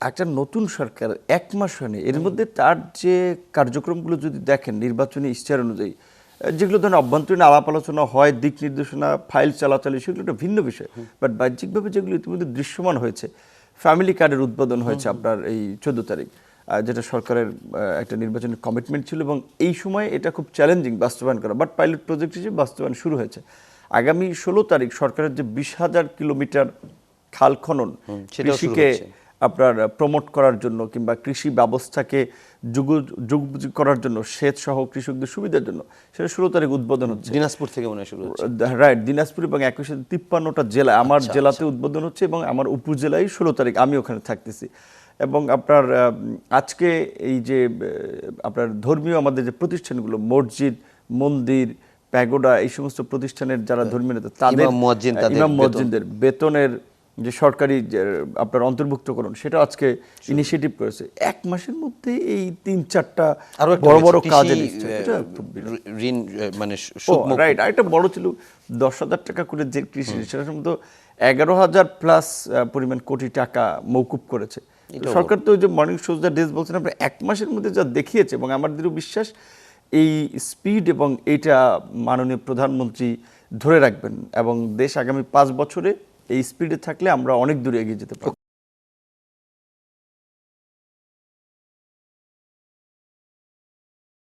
একটা নতুন সরকার 1 মাস হয়নি, এর মধ্যে তার যে কার্যক্রমগুলো যদি দেখেন নির্বাচনী ইশতেহার অনুযায়ী, যেগুলো ধরেন অভ্যন্তরীণ আলাপ আলোচনা হয়, দিক নির্দেশনা, ফাইল চালাচালি, সেগুলো একটা ভিন্ন বিষয়। বাট বাহ্যিকভাবে যেগুলো ইতিমধ্যে দৃশ্যমান হয়েছে, ফ্যামিলি কার্ডের উদ্বোধন হয়েছে আপনার এই 14 তারিখ, যেটা সরকারের একটা নির্বাচনী কমিটমেন্ট ছিল, এবং এই সময় এটা খুব চ্যালেঞ্জিং বাস্তবায়ন করা, বাট পাইলট প্রজেক্ট হিসেবে বাস্তবায়ন শুরু হয়েছে। আগামী 16 তারিখ সরকারের যে 20,000 কিলোমিটার খাল খনন, কৃষিকে আপনার প্রমোট করার জন্য কিংবা কৃষি ব্যবস্থাকে যুগোপযোগী করার জন্য, সেচ সহ কৃষকদের সুবিধার জন্য, সেটা 16 তারিখ উদ্বোধন হচ্ছে। দিনাজপুর থেকে মনে হয় শুরু হচ্ছে, রাইট, দিনাজপুর এবং একই সাথে 53টা জেলা, আমার জেলাতে উদ্বোধন হচ্ছে এবং আমার উপজেলায় 16 তারিখ আমি ওখানে থাকতেছি। এবং আপনার আজকে এই যে আপনার ধর্মীয় আমাদের যে প্রতিষ্ঠানগুলো, মসজিদ, মন্দির, প্যাগোডা, এই সমস্ত প্রতিষ্ঠানের যারা ধর্মীয় নেতা, তাদের ইমাম মুয়াজ্জিনদের বেতনের যে সরকারি আপনার অন্তর্ভুক্তকরণ, সেটা আজকে ইনিশিয়েটিভ করেছে। 1 মাসের মধ্যে এই 3-4টা বড় বড় কাজে ঋণ মানে রাইট। আরেকটা বড় ছিল 10,000 টাকা করে যে কৃষি, সেটার মধ্যে 11,000 প্লাস পরিমাণ কোটি টাকা মৌকুব করেছে সরকার। তো যে মর্নিং শোজ দ্য ডেজ বলছেন, আপনার 1 মাসের মধ্যে যা দেখিয়েছে, এবং আমার দৃঢ় বিশ্বাস এই স্পিড এবং এইটা মাননীয় প্রধানমন্ত্রী ধরে রাখবেন, এবং দেশ আগামী 5 বছরে এই স্পিডে থাকলে আমরা অনেক দূরে এগিয়ে যেতে পারব।